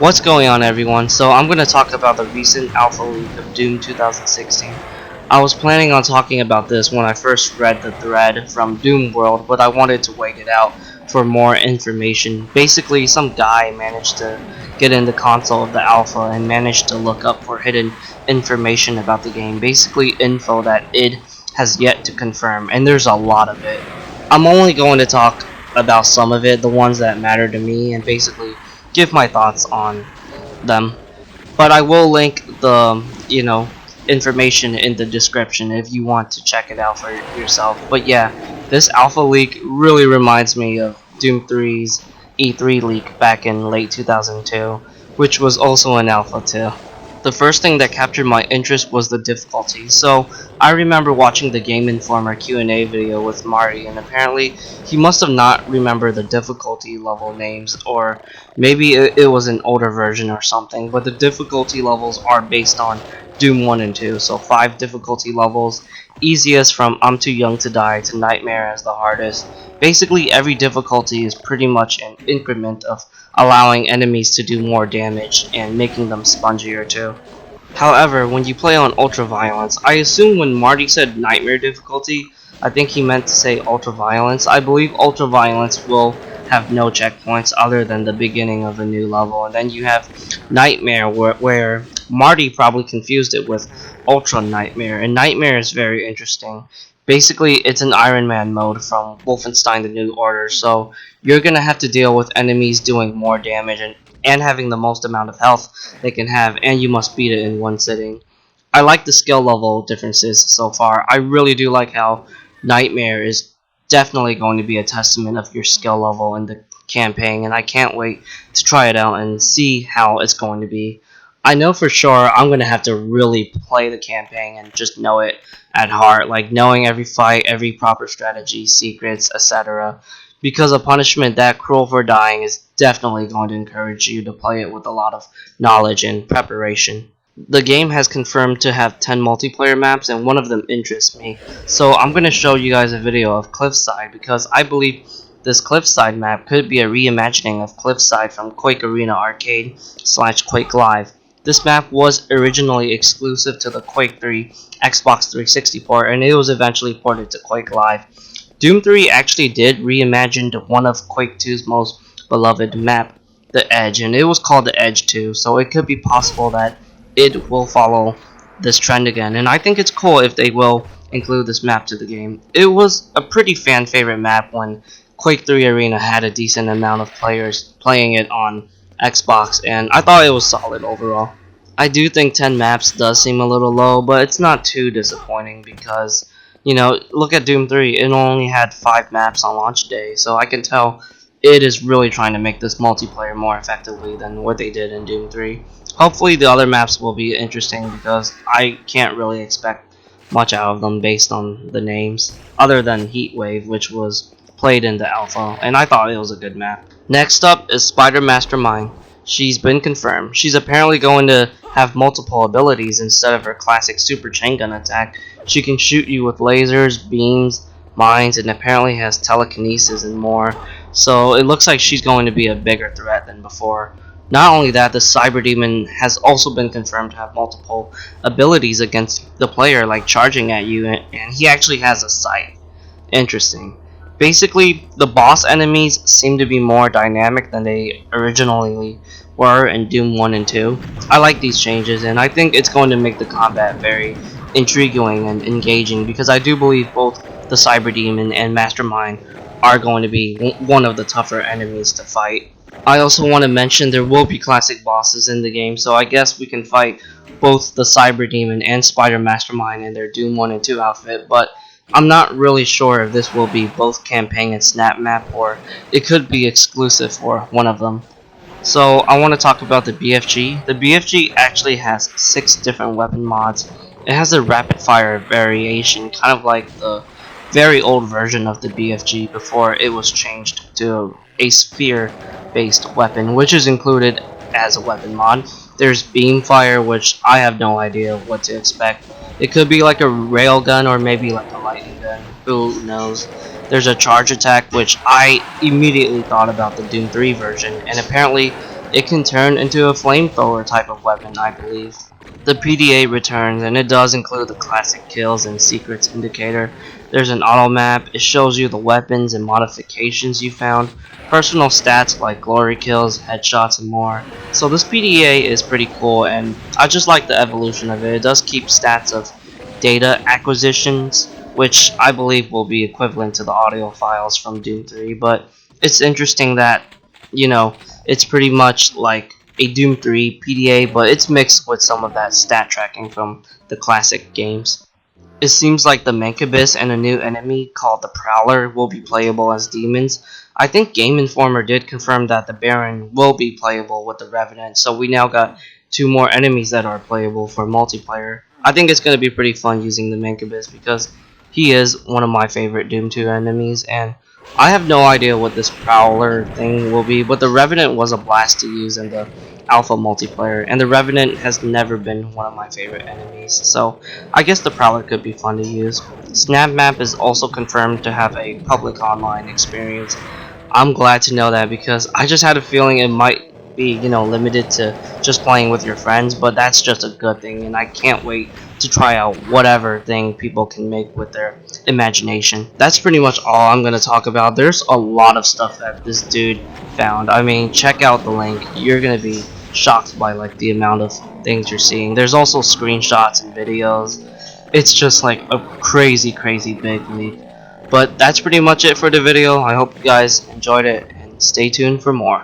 What's going on, everyone? So I'm going to talk about the recent alpha leak of Doom 2016. I was planning on talking about this when I first read the thread from Doom World, but I wanted to wait it out for more information. Basically, some guy managed to get in the console of the alpha and managed to look up for hidden information about the game. Basically, info that id has yet to confirm, and there's a lot of it. I'm only going to talk about some of it, the ones that matter to me, and basically give my thoughts on them. But I will link the information in the description if you want to check it out for yourself. But yeah, this alpha leak really reminds me of Doom 3's E3 leak back in late 2002, which was also an alpha too. The first thing that captured my interest was the difficulty. So I remember watching the Game Informer Q&A video with Marty, and apparently he must have not remembered the difficulty level names, or maybe it was an older version or something, but the difficulty levels are based on Doom 1 and 2, so 5 difficulty levels, easiest from I'm Too Young to Die to Nightmare as the hardest. Basically every difficulty is pretty much an increment of allowing enemies to do more damage and making them spongier too. However, when you play on Ultra Violence, I assume when Marty said Nightmare difficulty, I think he meant to say Ultra Violence. I believe Ultra Violence will have no checkpoints other than the beginning of a new level, and then you have Nightmare where Marty probably confused it with Ultra Nightmare, and Nightmare is very interesting. Basically, it's an Iron Man mode from Wolfenstein: The New Order, so you're gonna have to deal with enemies doing more damage and having the most amount of health they can have, and you must beat it in one sitting. I like the skill level differences so far. I really do like how Nightmare is definitely going to be a testament of your skill level in the campaign, and I can't wait to try it out and see how it's going to be. I know for sure I'm going to have to really play the campaign and just know it at heart, like knowing every fight, every proper strategy, secrets, etc. Because a punishment that cruel for dying is definitely going to encourage you to play it with a lot of knowledge and preparation. The game has confirmed to have 10 multiplayer maps, and one of them interests me. So I'm going to show you guys a video of Cliffside, because I believe this Cliffside map could be a reimagining of Cliffside from Quake Arena Arcade / Quake Live. This map was originally exclusive to the Quake 3 Xbox 360 port, and it was eventually ported to Quake Live. Doom 3 actually did reimagine one of Quake 2's most beloved map, the Edge, and it was called the Edge 2, so it could be possible that it will follow this trend again, and I think it's cool if they will include this map to the game. It was a pretty fan favorite map when Quake 3 Arena had a decent amount of players playing it on Xbox, and I thought it was solid overall. I do think 10 maps does seem a little low, but it's not too disappointing because, look at Doom 3, it only had 5 maps on launch day, so I can tell it is really trying to make this multiplayer more effectively than what they did in Doom 3. Hopefully the other maps will be interesting because I can't really expect much out of them based on the names, other than Heatwave, which was played in the alpha, and I thought it was a good map. Next up is Spider Mastermind. She's been confirmed. She's apparently going to have multiple abilities instead of her classic super chain gun attack. She can shoot you with lasers, beams, mines, and apparently has telekinesis and more. So it looks like she's going to be a bigger threat than before. Not only that, the Cyber Demon has also been confirmed to have multiple abilities against the player, like charging at you, and he actually has a sight. Interesting. Basically, the boss enemies seem to be more dynamic than they originally were in Doom 1 and 2. I like these changes, and I think it's going to make the combat very intriguing and engaging, because I do believe both the Cyber Demon and Mastermind are going to be one of the tougher enemies to fight. I also want to mention there will be classic bosses in the game, so I guess we can fight both the Cyber Demon and Spider Mastermind in their Doom 1 and 2 outfit, but I'm not really sure if this will be both campaign and snap map, or it could be exclusive for one of them. So I want to talk about the BFG. The BFG actually has 6 different weapon mods. It has a rapid fire variation, kind of like the very old version of the BFG before it was changed to a sphere based weapon, which is included as a weapon mod. There's beam fire, which I have no idea what to expect. It could be like a railgun or maybe like a lightning gun, who knows. There's a charge attack, which I immediately thought about the Doom 3 version, and apparently it can turn into a flamethrower type of weapon, I believe. The PDA returns, and it does include the classic kills and secrets indicator. There's an auto map, it shows you the weapons and modifications you found, personal stats like glory kills, headshots, and more. So this PDA is pretty cool, and I just like the evolution of it. It does keep stats of data acquisitions, which I believe will be equivalent to the audio files from Doom 3, but it's interesting that, you know, it's pretty much like a Doom 3 PDA, but it's mixed with some of that stat tracking from the classic games. It seems like the Mancubus and a new enemy called the Prowler will be playable as demons. I think Game Informer did confirm that the Baron will be playable with the Revenant, so we now got two more enemies that are playable for multiplayer. I think it's going to be pretty fun using the Mancubus because he is one of my favorite Doom 2 enemies, and I have no idea what this Prowler thing will be, but the Revenant was a blast to use in the alpha multiplayer, and the Revenant has never been one of my favorite enemies, so I guess the Prowler could be fun to use. Snap Map is also confirmed to have a public online experience. I'm glad to know that because I just had a feeling it might be, limited to just playing with your friends, but that's just a good thing, and I can't wait to try out whatever thing people can make with their imagination. That's pretty much all I'm going to talk about. There's a lot of stuff that this dude found. I mean, check out the link. You're going to be shocked by like the amount of things you're seeing. There's also screenshots and videos. It's just like a crazy big leak. But that's pretty much it for the video. I hope you guys enjoyed it, and stay tuned for more.